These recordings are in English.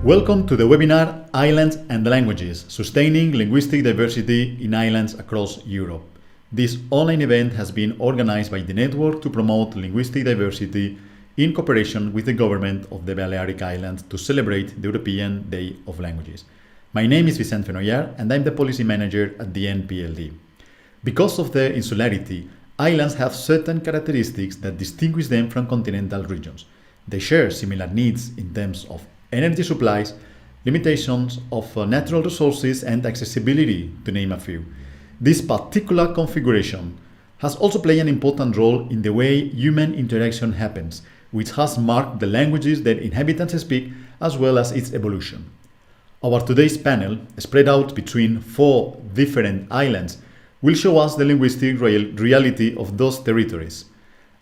Welcome to the webinar Islands and Languages, Sustaining Linguistic Diversity in Islands Across Europe. This online event has been organized by the network to promote linguistic diversity in cooperation with the government of the Balearic Islands to celebrate the European Day of Languages. My name is Vicente Mooinjer and I'm the policy manager at the NPLD. Because of their insularity, islands have certain characteristics that distinguish them from continental regions. They share similar needs in terms of energy supplies, limitations of natural resources, and accessibility, to name a few. This particular configuration has also played an important role in the way human interaction happens, which has marked the languages that inhabitants speak as well as its evolution. Our today's panel, spread out between 4 different islands, will show us the linguistic reality of those territories.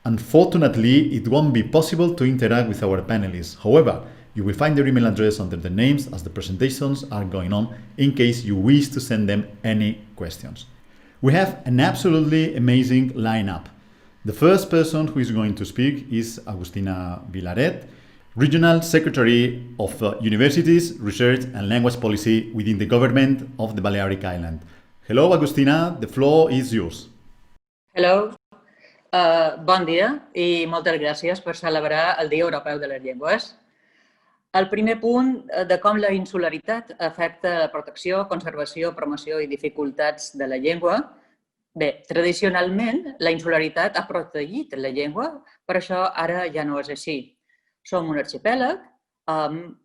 Unfortunately, it won't be possible to interact with our panelists. However, you will find their email address under the names as the presentations are going on in case you wish to send them any questions. We have an absolutely amazing lineup. The first person who is going to speak is Agustina Vilaret, Regional Secretary of Universities, Research and Language Policy within the government of the Balearic Island. Hello, Agustina, the floor is yours. Hello, bon dia i moltes gràcies per celebrar el Dia Europeu de les Llengües. El primer punt de com la insularitat afecta la protecció, conservació, promoció i dificultats de la llengua. Bé, tradicionalment la insularitat ha protegit la llengua, però això ara ja no és així. Som un arxipèlag amb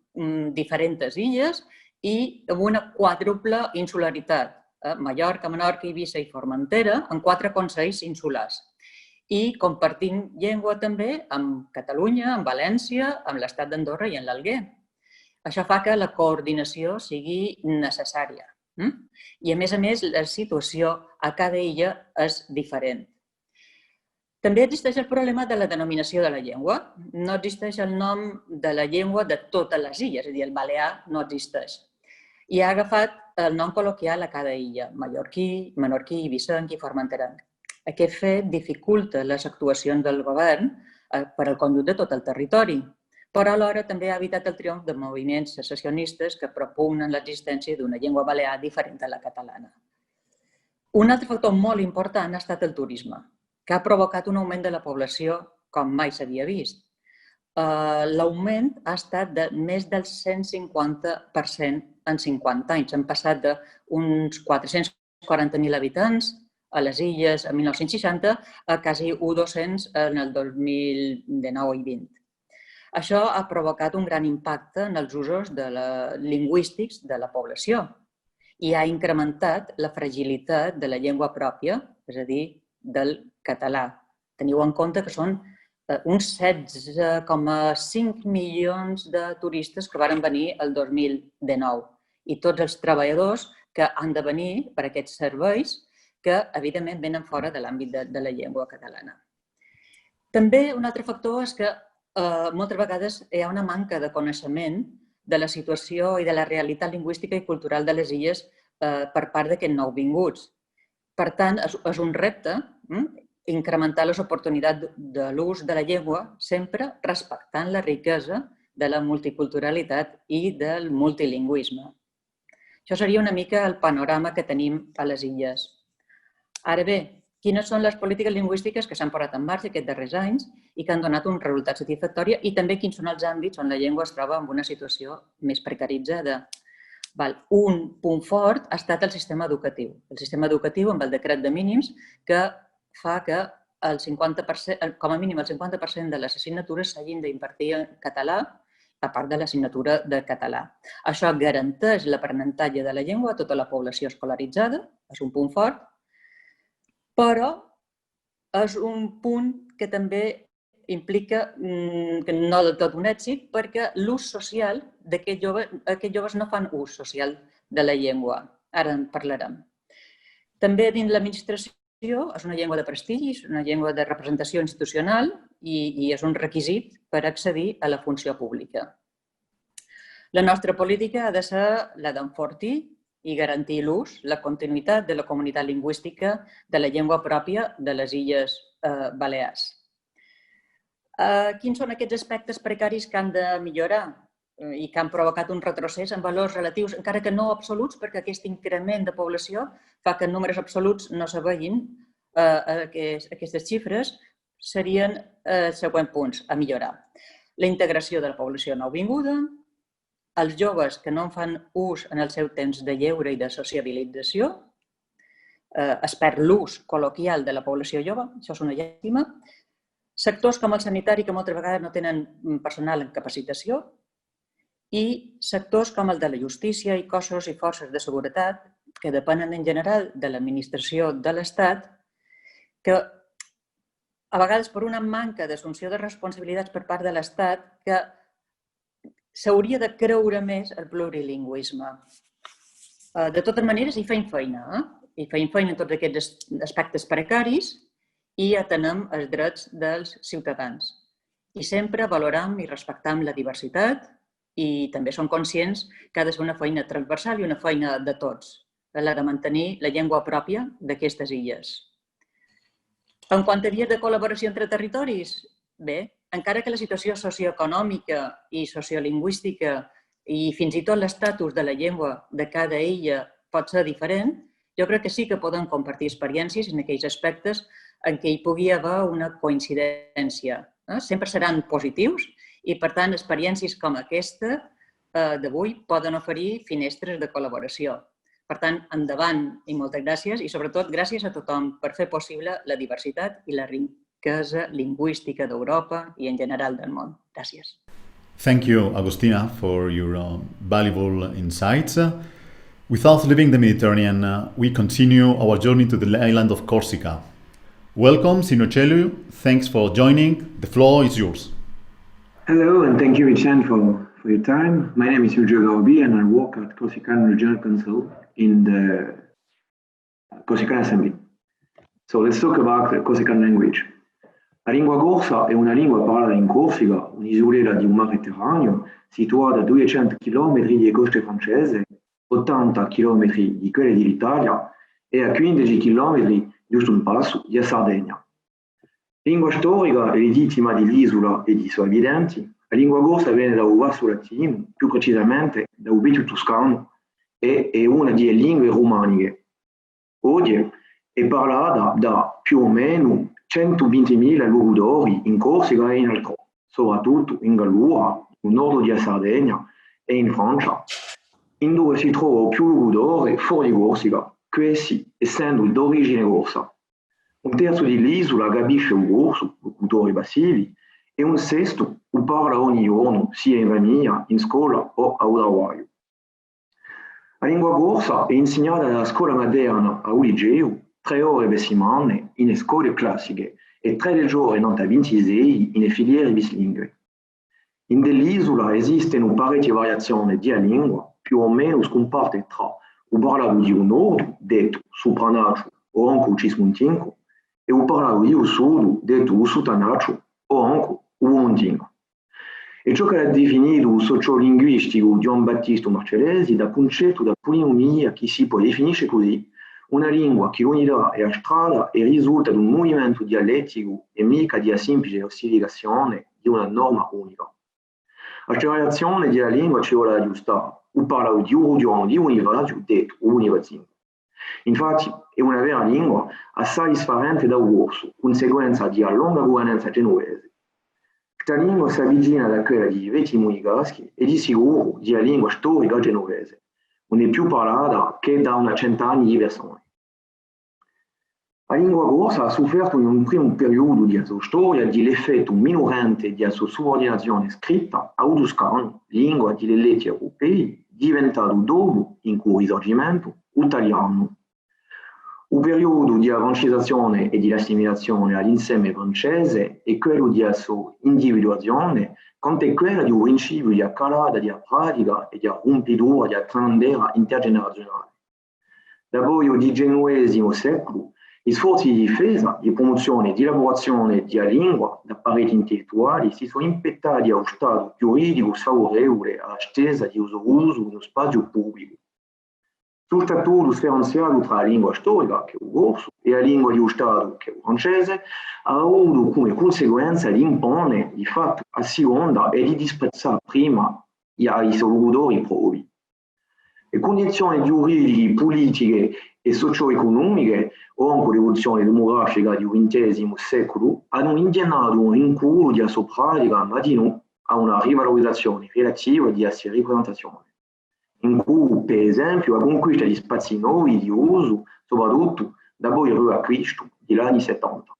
diferents illes i amb una quàdruple insularitat. Mallorca, Menorca, Eivissa i Formentera, en 4 consells insulars. I compartim llengua també amb Catalunya, amb València, amb l'estat d'Andorra i amb l'Alguer. Això fa que la coordinació sigui necessària. I a més, la situació a cada illa és diferent. També existeix el problema de la denominació de la llengua. No existeix el nom de la llengua de totes les illes, és a dir, el balear no existeix. I ha agafat el nom col·loquial a cada illa, mallorquí, menorquí, eivisssenc i formenterenc. Aquest fet dificulta les actuacions del govern per al conjunt de tot el territori, però alhora també ha evitat el triomf de moviments secessionistes que propugnen l'existència d'una llengua balear diferent a la catalana. Un altre factor molt important ha estat el turisme, que ha provocat un augment de la població com mai s'havia vist. L'augment ha estat de més del 150% en 50 anys. Hem passat d'uns 440.000 habitants a les illes en 1960 a quasi 1.200 en el 2019 i 20. Això ha provocat un gran impacte en els usos lingüístics de la població i ha incrementat la fragilitat de la llengua pròpia, és a dir, del català. Teniu en compte que són uns 16,5 milions de turistes que van venir el 2019 i tots els treballadors que han de venir per aquests serveis que, evidentment, venen fora de l'àmbit de la llengua catalana. També un altre factor és que moltes vegades hi ha una manca de coneixement de la situació i de la realitat lingüística i cultural de les illes per part d'aquests nouvinguts. Per tant, és un repte incrementar les oportunitats de l'ús de la llengua sempre respectant la riquesa de la multiculturalitat i del multilingüisme. Això seria una mica el panorama que tenim a les illes. Ara bé, quines són les polítiques lingüístiques que s'han posat en marxa aquests darrers anys i que han donat un resultat satisfactori i també quins són els àmbits on la llengua es troba en una situació més precaritzada. Un punt fort ha estat el sistema educatiu. El sistema educatiu amb el decret de mínims que fa que com a mínim el 50% de les assignatures s'hagin d'impartir en català a part de l'assignatura de català. Això garanteix l'aprenentatge de la llengua a tota la població escolaritzada, és un punt fort, però és un punt que també implica que no del tot un èxit perquè l'ús social d'aquests joves no fan ús social de la llengua. Ara en parlarem. També dins l'administració és una llengua de prestigi, és una llengua de representació institucional i és un requisit per accedir a la funció pública. La nostra política ha de ser la d'enfortir i garantir l'ús, la continuïtat de la comunitat lingüística de la llengua pròpia de les Illes Balears. Quins són aquests aspectes precaris que han de millorar? i que han provocat un retrocés en valors relatius, encara que no absoluts, perquè aquest increment de població fa que en números absoluts no se vegin aquestes xifres, serien els següents punts a millorar. La integració de la població nouvinguda, els joves que no en fan ús en el seu temps de lleure i de sociabilització, es perd l'ús col·loquial de la població jove, això és una llàstima, sectors com el sanitari que moltes vegades no tenen personal en capacitació i sectors com el de la justícia i cossos i forces de seguretat que depenen en general de l'administració de l'Estat, que a vegades per una manca d'assumpció de responsabilitats per part de l'Estat que s'hauria de creure més el plurilingüisme. De totes maneres, hi feim feina. Hi feim feina en tots aquests aspectes precaris i atenem els drets dels ciutadans. I sempre valorem i respectem la diversitat i també som conscients que ha de ser una feina transversal i una feina de tots, la de mantenir la llengua pròpia d'aquestes illes. En quant a vies de col·laboració entre territoris, bé, encara que la situació socioeconòmica i sociolingüística i fins i tot l'estatus de la llengua de cada illa pot ser diferent, jo crec que sí que poden compartir experiències en aquells aspectes en què hi pugui haver una coincidència. Sempre seran positius i, per tant, experiències com aquesta d'avui poden oferir finestres de col·laboració. Per tant, endavant i moltes gràcies i, sobretot, gràcies a tothom per fer possible la diversitat i la riquesa lingüística d'Europa i en general del món. Gràcies. Thank you, Agustina, for your valuable insights. Without leaving the Mediterranean, we continue our journey to the island of Corsica. Welcome, Sinucellu. Thanks for joining. The floor is yours. Hello, and thank you, Etienne, for your time. My name is Garoby, and I work at Corsican Regional Council in the Corsican Assembly. So let's talk about the Corsican language. La lingua corsa è una lingua parlata in Corsica, un'isola di un mare Mediterraneo situata a 200 km di coste francesi, 80 km di quelle dell'Italia e a 15 km giusto un passo di Sardegna. Lingua storica e legittima dell'isola e di suoi abitanti, la lingua corsa viene da un vasto latino, più precisamente da un vecchio toscano, e è una delle lingue romaniche. Oggi è parlata da più o meno 120.000 locutori in Corsica e in Altrove, soprattutto in Gallura, nel nord di Sardegna e in Francia, in dove si trova più locutori fuori Corsica, questi essendo d'origine corsa. Un terzo dell'isola capisce un corso, locutori passivi, e un sesto parla ogni giorno, sia in famiglia, in scuola o a lavoro. La lingua corsa è insegnata dalla scuola materna a un liceo, 3 ore per settimana in scuole classiche e 3 giorni a 26 in filiere bilingue. In dell'isola esistono parecchie variazioni di lingua, più o meno scomparse tra il parlato di un nord, detto sopranaccio o anche cismontinco, e il parlato di un sud, detto sotanaccio o anche montinco. E ciò che ha definito il sociolinguistico Giambattista Marcellesi da concetto da polinomia che si può definire così, una lingua che unità è astrata e risulta da un movimento dialettico e mica di una semplice ossificazione di una norma unica. La variazione della lingua ci vuole aggiustare, o parla di un idioma di universo detto universo. Infatti è una vera lingua assai differente da un corso, conseguenza di una lunga governanza genovese. Questa lingua si avvicina da quella di vecchi monegaschi e di sicuro di una lingua storica genovese, non è più parlata che da una cent'anni di persone. La lingua corsa ha sofferto in un primo periodo di sua storia dell'effetto minorante di sua subordinazione scritta a un toscano, lingua delle lettere europee, diventato dopo, in cui risorgimento, italiano. Un periodo di francizzazione e di assimilazione all'insieme francese è quello di sua individuazione, quanto quello di un principio di calata, di pratica e di rompitura di transiera intergenerazionale. Dopo il XIX secolo, gli sforzi di difesa, di promozione e di elaborazione della lingua da pareti intellettuali si sono impettati a uno stato giuridico sfavorevole alla stesa di uso nello spazio pubblico. Sul statuto differenziato tra la lingua storica, che è il corso, e la lingua di uno Stato, che è il francese, ha avuto come conseguenza di impone, di fatto, a seconda e di disprezzare prima ai solutori provi. Le condizioni giuridiche, politiche e socio-economiche, o anche l'evoluzione demografica del XX secolo, hanno ingenato un rinculo di sua pratica, ma di no a una rivalorizzazione relativa di questa rappresentazione, in cui, per esempio, la conquista di spazi nuovi di uso, soprattutto dopo il riacquisto degli anni 70.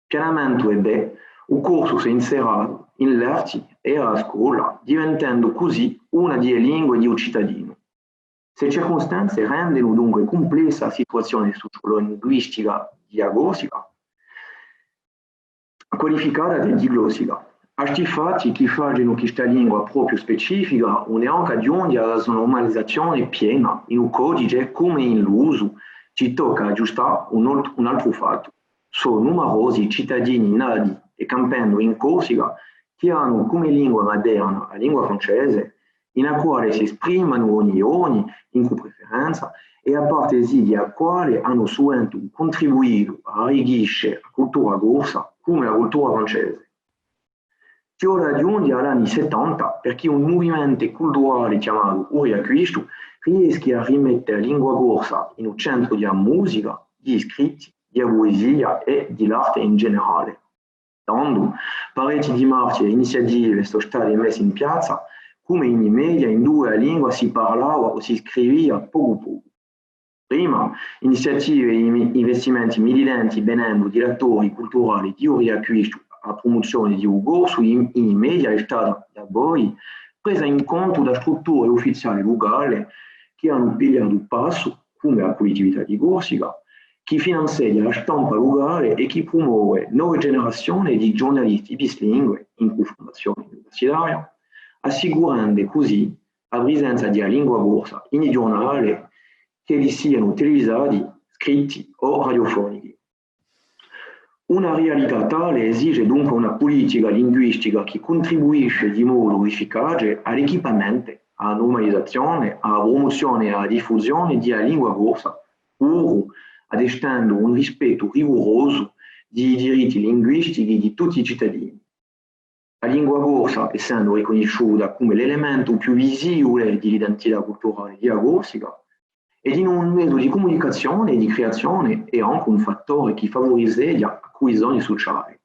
Pianamente ebbe, il corso si è inserato in l'arte e alla scuola, diventando così una delle lingue di un cittadino. Queste circostanze rendono dunque complessa la situazione sociolinguistica di Corsica, qualificata di diglossica. Questi fatti che fanno questa lingua proprio specifica un'occasione alla sua normalizzazione piena in un codice come in l'uso, ci tocca aggiustare un altro fatto. Sono numerosi cittadini nati e campendo in Corsica che hanno come lingua materna la lingua francese, in quale si esprimono ogni in cui preferenza e a parte di a quale hanno subito contribuito a arricchiscere la cultura corsa come la cultura francese. Ciò raggiunge agli anni 70 perché un movimento culturale chiamato Riacquisto riesce a rimettere la lingua corsa in un centro di musica, di scritti, di poesia e di arte in generale. Tanto parecchi di marce e iniziative sono state messe in piazza come in media in due lingue si parlava o si scriveva poco. Prima, iniziative e investimenti militati venendo di attori culturali di riacquisto a promozione di un corso in media è stata da voi presa in conto da strutture ufficiali locali che hanno pigliato il passo, come la Collectività di Corsica, che finanzia la stampa locale e che promuove nuove generazioni di giornalisti bilingue in formazione universitaria, assicurando così la presenza della lingua corsa in giornali che li siano televisivi, scritti o radiofonici. Una realtà tale esige dunque una politica linguistica che contribuisce di modo efficace all'equipamento, alla normalizzazione, alla promozione e alla diffusione della lingua corsa, pur attestando un rispetto rigoroso dei diritti linguistici di tutti i cittadini. La lingua corsa, essendo riconosciuta come l'elemento più visibile dell'identità culturale di Corsica, ed in un mezzo di comunicazione e di creazione è anche un fattore che favorisce la coesione sociale.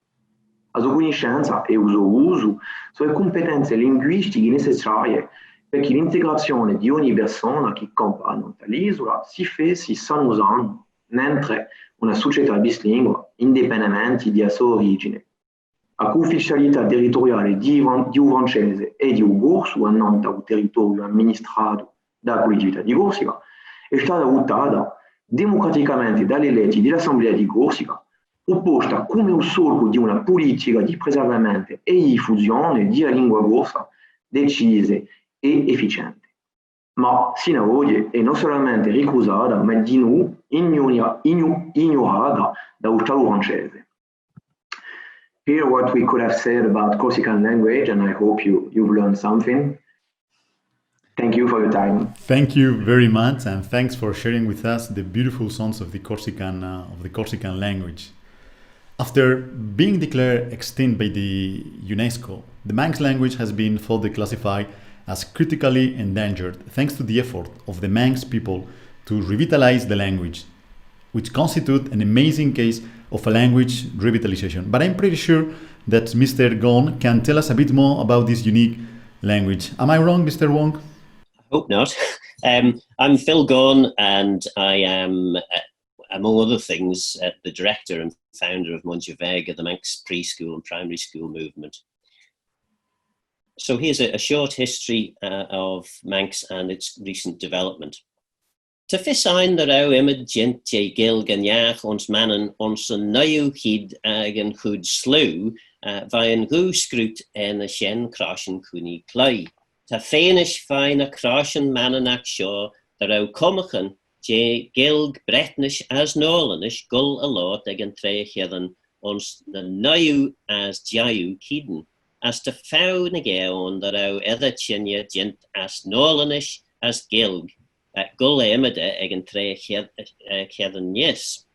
La sua conoscenza e il suo uso sono le competenze linguistiche necessarie perché l'integrazione di ogni persona che compare nell'isola si faccia sanusando mentre una società bilingue indipendentemente dalla sua origine. La ufficialità territoriale di un francese e di un corso annonta un territorio amministrato dalla Collectività di Corsica è stata votata democraticamente dalle leggi dell'Assemblea di Corsica, proposta come un solco di una politica di preservamento e diffusione della lingua corsa decisa e efficiente. Ma sino ad oggi è non solamente ricusata, ma di nuovo ignorata dallo Stato francese. Here what we could have said about Corsican language, and I hope you've learned something. Thank you for your time. Thank you very much, and thanks for sharing with us the beautiful sounds of the Corsican language. After being declared extinct by the UNESCO, the Manx language has been further classified as critically endangered thanks to the effort of the Manx people to revitalize the language, which constitute an amazing case of a language revitalization. But I'm pretty sure that Mr. Gawne can tell us a bit more about this unique language. Am I wrong, Mr. Wong? Hope not. I'm Phil Gawne, and I am, among other things, the director and founder of Mooinjer Veggey, the Manx preschool and primary school movement. So here's a short history of Manx and its recent development. Te fisain na rau imid gente gil ganyach ons mannen ons een nieuw hid agen goed slew, vai een goe scroot en a shen krashen kuni klei. Te fenish vai na krashen mannen ak shaw, da rau komachen, je gilg bretnish as nolanish gul a lot agen treich jeden ons na nieuw as jaju kiden. As te fau na geon da rau edda chinja gent as nolanish as gilg. Gul emide egen tre cheden yes.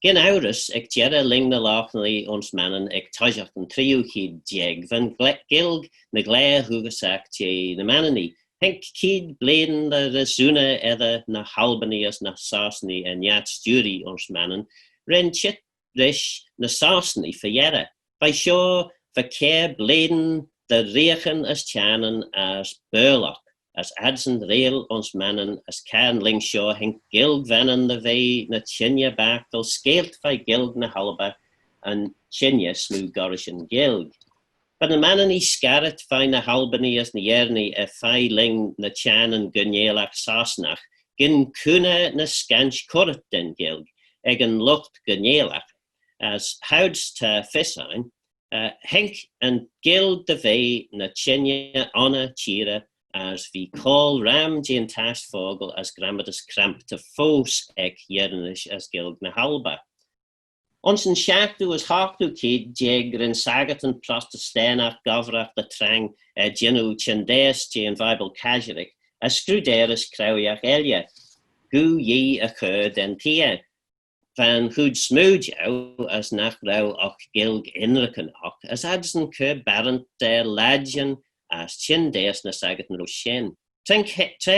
Gyn aurus ag gera ling na lachnali ons mannen ag tajach an triw hyd jeg van gilg na glea hugasak je na manneni. Henk kid bleden de resuna edda na halbani as na sasni en jat sturi ons mannen ren chit rish na sasni verjera. By sure verkeer bleden de regen as chanen as burlock. As adsen rail ons mannen as can lingshaw henk gilg vennen de vee na chinja baktel skeelt by gilg na halba and chinja smooth gorishin gilg. But the mannen is scarret by na halbani as na yerni a fai ling na chanen gunyelak sasnach gin kuna na scanch corrit den gilg egen lucht gunyelak as houds ta fisine henk and gilg de vee na chinja ona chira as vi call ram jin tash vogel as grammatus cramp to fos ek yernish as gilg na halba. Onsen shaktu as haktu kid jeg rin sagatan prosta stenach gavrach the trang genu chendes jin vibel kajerik as scruderis kraujach elia. Gu ye a kur den tia. Van hood smoojo as nach rau och gilg inriken och as adsen kur barent der ladjan as chindes na sagatan roshen. Tre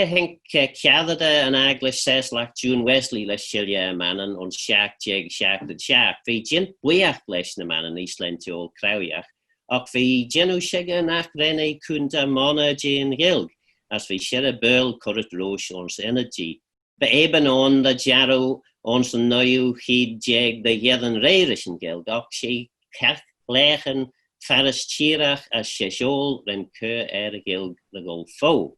henk kiadada an English says like June Wesley les shilia mannen on shak jeg shak the shak. Vi jin weach les na mannen Eastland to old kraujach. Och vi jenu shiga nach rene kunda mona jin gilg as vi shira burl currit rosh ons energy. Be eben on the jaro ons noyu hid jeg the yedden reirishin gilg och she kach lechen faris chirach as sheshol ren keur gilg the gol fo.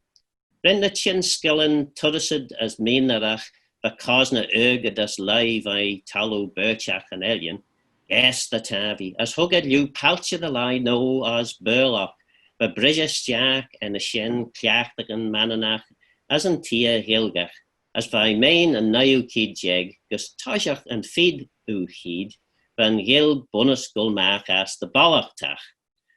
Ren na chin skillen tuddesid as meenarach because na urge das live I talo birchach an alien. Yes, the tavi as hugad you palcha the lie no as burlock, but bridges jack and a shin klaachtigen mananach as an tia hilgach, as by main and nayu kid jeg, gus tajach and feed u heed, van gil bonus gulmach as the balachtach.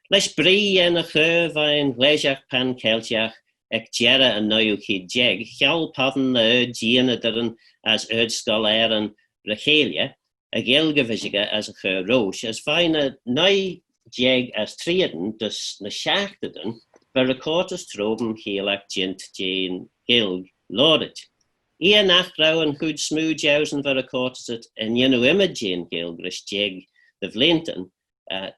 Les brie en a curve en glejach pan kelchach, ek jera en nayu kid jeg, hjal paden the giana deren as skolaeren rechelia, a gilgevishiga as a chur roche, as fine a nai jeg as trieden, dus na shachteden, verrecortus troben heelak jint jane gilg lordet. Ia nachtrauwen goed smoojausen verrecortus het en jenu imagine gilgrish jeg de vlinten,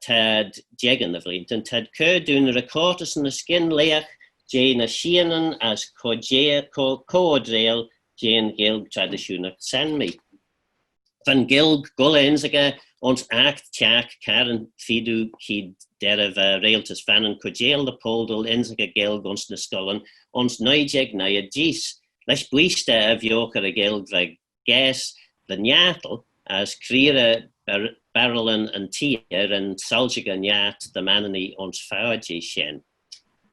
tad jegen de vlinten, tad keur doen recortus in the skin leach, jane a shienen as coodreel jane gilg traditionach sen me. Van gilg gullenzige ons act tjak karen fidu kid deriv realtus vanen kujeel de poldel enzige gilg ons na skullen ons neujeg naja gis. Les blieste of joker a gilg veg gas the nyatel as kriere barrelen and tier and saljiga nyat the manani ons fauji shen.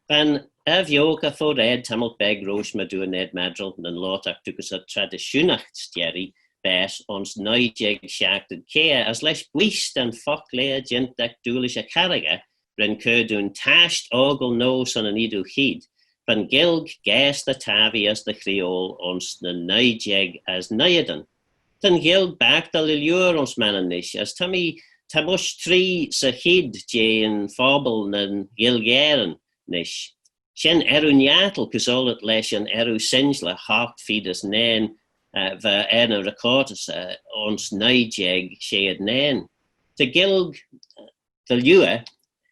Van of joker for red tamil beg roos madu ned madrel and lotak tukus a traditionach stjeri bes ons neujeg shakted kea as les bliest and foklea gentak dulish a carriga ren kurdun tasht ogel nos on an idu heed. Van gilg gas the tavi as the creole ons na neujeg as neuden. Ten gilg back the lilur ons mananish as tamush tri sa hid jane fabel nan gilgeren nish. Shen erunyatel kusolet lesh an eru sinjla hakt fidas nen va ena recordus ons neujeg sheed nen. Te gilg the lua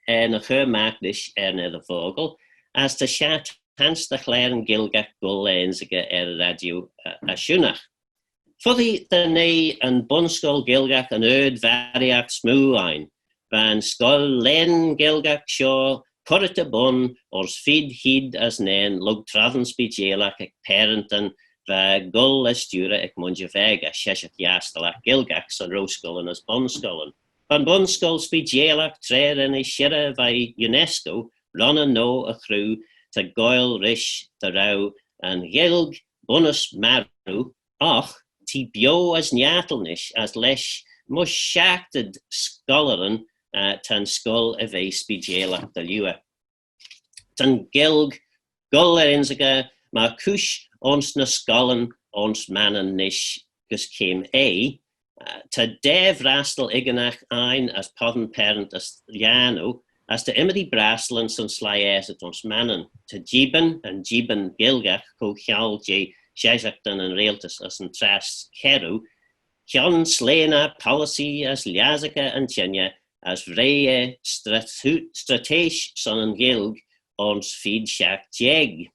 en a chur magdish the vogel as the shat hans de glaren gilgach gullenzige radio ashunach. For the ne and bunskol gilgach an variach smoein, van skol len gilgach shaw, corrite bun, ors feed hid as nen, lug traven spijelach ek parenten, va gull estura ek Mooinjer Veggey, sheshach yastalach gilgach son roskol as bunskolen. Van bunskol spijelach trer en shira vai UNESCO, ronna no a crew, to goil rish the rau and gilg bonus maru och ti bio as nyatelnish as lesh mush shakted skolaren tan skull of a spijelach the lua. Tan gilg gullerinziga ma kush ons na skollen ons mannen nish gus came Ta dev rastel iganach ein as podden parent as Liano, as de imedi braselen son slayes at ons mannen, te jiben en jiben gilgach ko chal je shazaktan en realtus as een tras keru, Jan slena policy as liazaka en tjenya as vrije strategisch son een gilg ons feed shak jeg.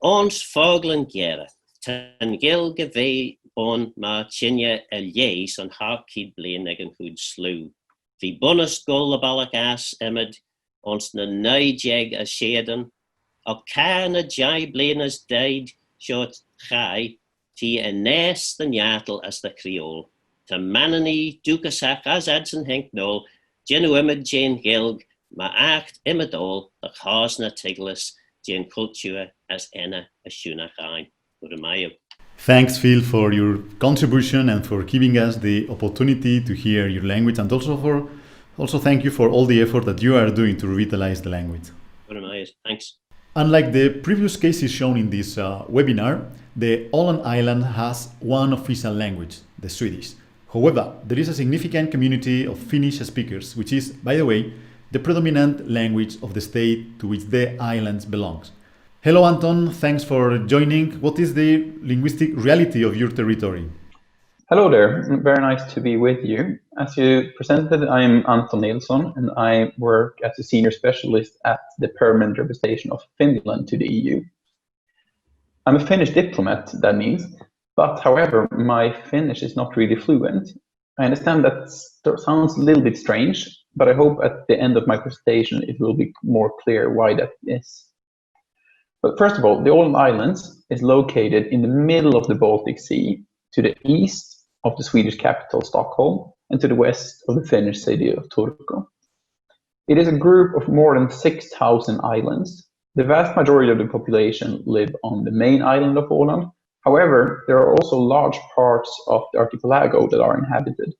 Ons vogelen gere, ten gilge ve on ma tjenya elje son hakid bleen egen goed slew. The bonus goal balak as emmed, ons na neijeg as shaden, o kana jai blenas died, short chai, ti en nes the nyatel as the creole, to manani dukasak as adsen henk nol, genu emmed jane gilg, ma acht emmedol, the chasna tiglis, jane culture as enna ashuna chain, uramayo. Thanks, Phil, for your contribution and for giving us the opportunity to hear your language, and also thank you for all the effort that you are doing to revitalize the language. Thanks. Unlike the previous cases shown in this webinar, the Åland Island has one official language, the Swedish. However, there is a significant community of Finnish speakers, which is, by the way, the predominant language of the state to which the islands belongs. Hello, Anton. Thanks for joining. What is the linguistic reality of your territory? Hello there. Very nice to be with you. As you presented, I'm Anton Nilsson, and I work as a senior specialist at the permanent representation of Finland to the EU. I'm a Finnish diplomat, that means, but however, my Finnish is not really fluent. I understand that sounds a little bit strange, but I hope at the end of my presentation it will be more clear why that is. But first of all, the Åland Islands is located in the middle of the Baltic Sea, to the east of the Swedish capital Stockholm and to the west of the Finnish city of Turku. It is a group of more than 6,000 islands. The vast majority of the population live on the main island of Åland. However, there are also large parts of the archipelago that are inhabited.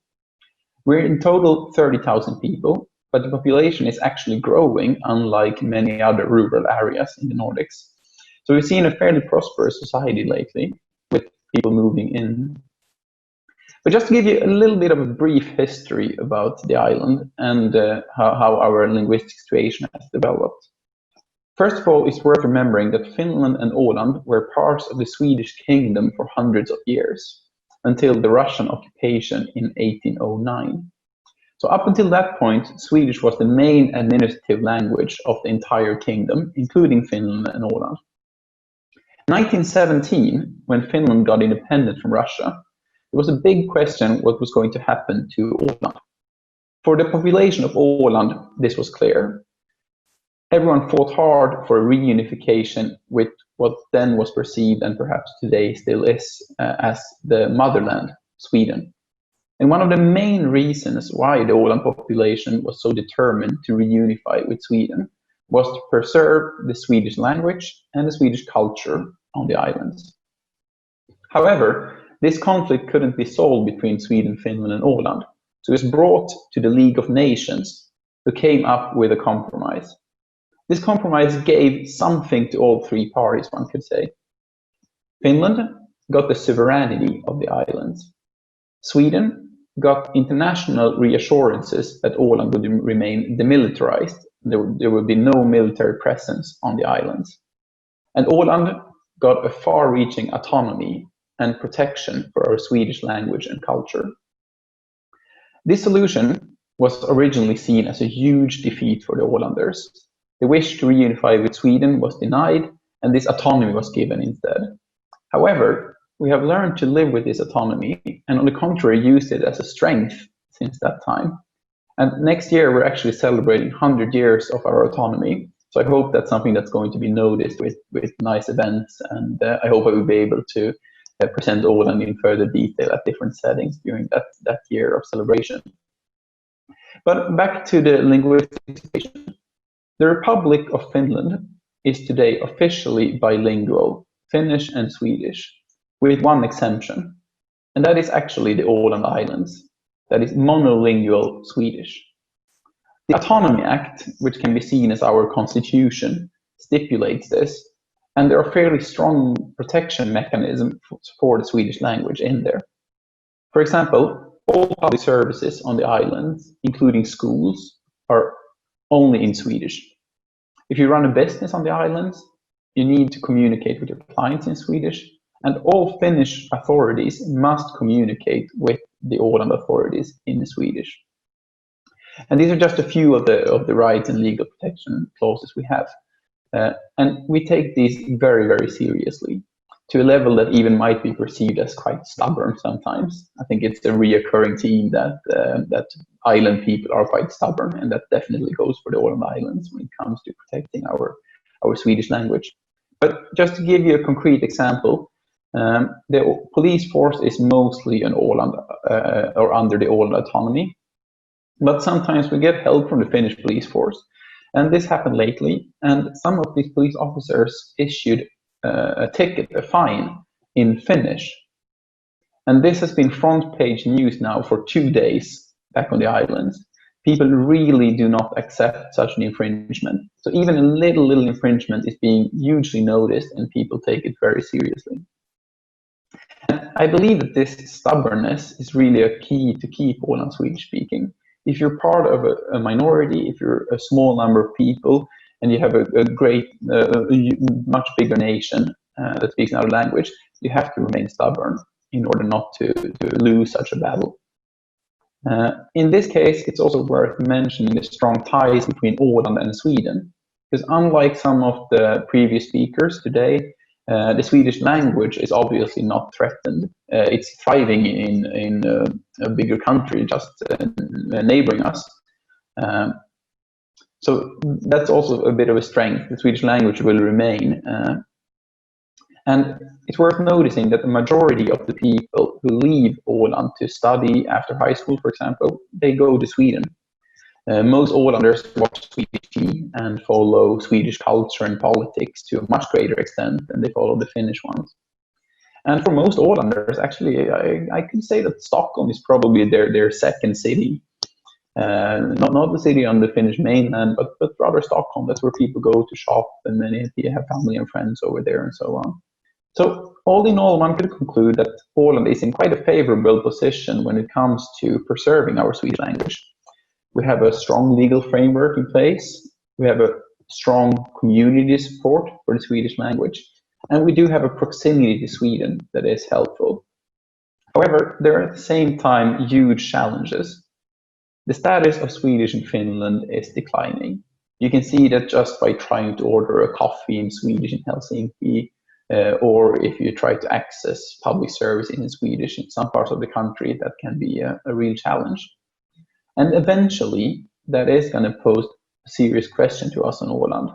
We're in total 30,000 people, but the population is actually growing, unlike many other rural areas in the Nordics. So we've seen a fairly prosperous society lately, with people moving in. But just to give you a little bit of a brief history about the island and how our linguistic situation has developed. First of all, it's worth remembering that Finland and Åland were parts of the Swedish kingdom for hundreds of years, until the Russian occupation in 1809. So up until that point, Swedish was the main administrative language of the entire kingdom, including Finland and Åland. In 1917, when Finland got independent from Russia, there was a big question what was going to happen to Åland. For the population of Åland, this was clear. Everyone fought hard for a reunification with what then was perceived, and perhaps today still is, as the motherland, Sweden. And one of the main reasons why the Åland population was so determined to reunify with Sweden was to preserve the Swedish language and the Swedish culture on the islands. However, this conflict couldn't be solved between Sweden, Finland, and Åland, so it was brought to the League of Nations, who came up with a compromise. This compromise gave something to all three parties, one could say. Finland got the sovereignty of the islands. Sweden got international reassurances that Åland would remain demilitarized. There would be no military presence on the islands. And Åland got a far-reaching autonomy and protection for our Swedish language and culture. This solution was originally seen as a huge defeat for the Ålanders. The wish to reunify with Sweden was denied, and this autonomy was given instead. However, we have learned to live with this autonomy, and on the contrary, used it as a strength since that time. And next year, we're actually celebrating 100 years of our autonomy. So I hope that's something that's going to be noticed with nice events, and I hope I will be able to present Åland in further detail at different settings during that year of celebration. But back to the linguistic situation. The Republic of Finland is today officially bilingual, Finnish and Swedish, with one exemption, and that is actually the Åland Islands, that is monolingual Swedish. The Autonomy Act, which can be seen as our constitution, stipulates this, and there are fairly strong protection mechanisms for the Swedish language in there. For example, all public services on the island, including schools, are only in Swedish. If you run a business on the islands, you need to communicate with your clients in Swedish, and all Finnish authorities must communicate with the Åland authorities in Swedish. And these are just a few of the rights and legal protection clauses we have. And we take these very, very seriously, to a level that even might be perceived as quite stubborn sometimes. I think it's a reoccurring theme that island people are quite stubborn, and that definitely goes for the Åland Islands when it comes to protecting our Swedish language. But just to give you a concrete example, the police force is mostly on Åland or under the Åland autonomy, but sometimes we get help from the Finnish police force. And this happened lately, and some of these police officers issued a ticket, a fine, in Finnish. And this has been front page news now for 2 days back on the islands. People really do not accept such an infringement. So even a little infringement is being hugely noticed, and people take it very seriously. And I believe that this stubbornness is really a key to keep Åland Swedish speaking. If you're part of a minority, if you're a small number of people, and you have a great, much bigger nation that speaks another language, you have to remain stubborn in order not to lose such a battle. In this case, it's also worth mentioning the strong ties between Åland and Sweden, because unlike some of the previous speakers today, the Swedish language is obviously not threatened. It's thriving in a bigger country just neighboring us. So that's also a bit of a strength. The Swedish language will remain. And it's worth noticing that the majority of the people who leave Åland to study after high school, for example, they go to Sweden. Most Ålanders watch Swedish TV and follow Swedish culture and politics to a much greater extent than they follow the Finnish ones. And for most Ålanders, actually, I can say that Stockholm is probably their second city. Not the city on the Finnish mainland, but rather Stockholm. That's where people go to shop, and many have family and friends over there and so on. So all in all, one could conclude that Åland is in quite a favorable position when it comes to preserving our Swedish language. We have a strong legal framework in place. We have a strong community support for the Swedish language. And we do have a proximity to Sweden that is helpful. However, there are at the same time huge challenges. The status of Swedish in Finland is declining. You can see that just by trying to order a coffee in Swedish in Helsinki, or if you try to access public service in Swedish in some parts of the country, that can be a real challenge. And eventually, that is going to pose a serious question to us on Åland.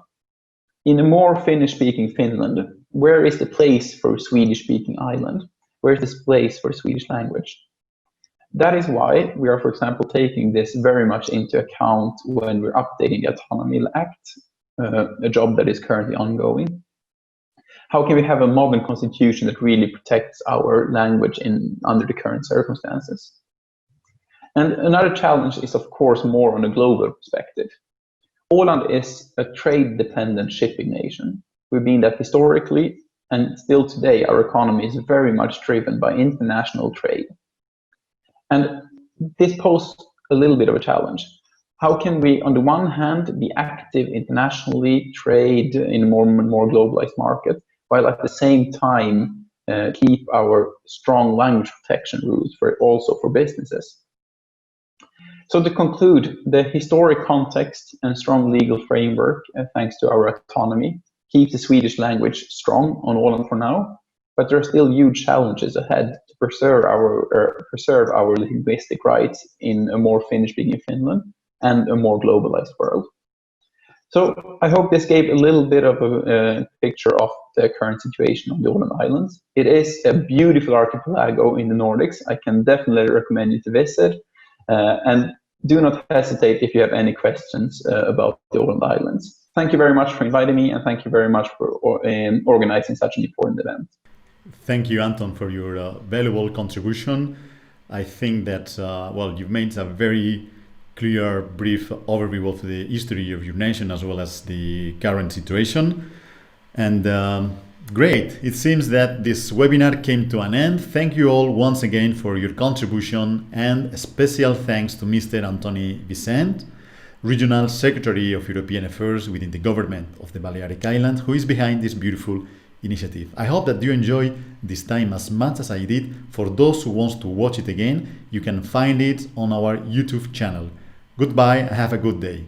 In a more Finnish-speaking Finland, where is the place for a Swedish-speaking island? Where is this place for Swedish language? That is why we are, for example, taking this very much into account when we're updating the Autonomy Act, a job that is currently ongoing. How can we have a modern constitution that really protects our language under the current circumstances? And another challenge is, of course, more on a global perspective. Åland is a trade-dependent shipping nation. We've been that historically, and still today, our economy is very much driven by international trade. And this poses a little bit of a challenge. How can we, on the one hand, be active internationally, trade in a more globalized market, while at the same time keep our strong language protection rules also for businesses? So to conclude, the historic context and strong legal framework, thanks to our autonomy, keep the Swedish language strong on Åland for now, but there are still huge challenges ahead to preserve our linguistic rights in a more Finnish-speaking Finland and a more globalized world. So I hope this gave a little bit of a picture of the current situation on the Åland Islands. It is a beautiful archipelago in the Nordics. I can definitely recommend you to visit. And do not hesitate if you have any questions about the Åland Islands. Thank you very much for inviting me, and thank you very much for organizing such an important event. Thank you, Anton, for your valuable contribution. I think that, you've made a very clear, brief overview of the history of your nation as well as the current situation. And Great. It seems that this webinar came to an end. Thank you all once again for your contribution, and a special thanks to Mr. Antoni Vicent, Regional Secretary of European Affairs within the government of the Balearic Islands, who is behind this beautiful initiative. I hope that you enjoy this time as much as I did. For those who want to watch it again, you can find it on our YouTube channel. Goodbye and have a good day.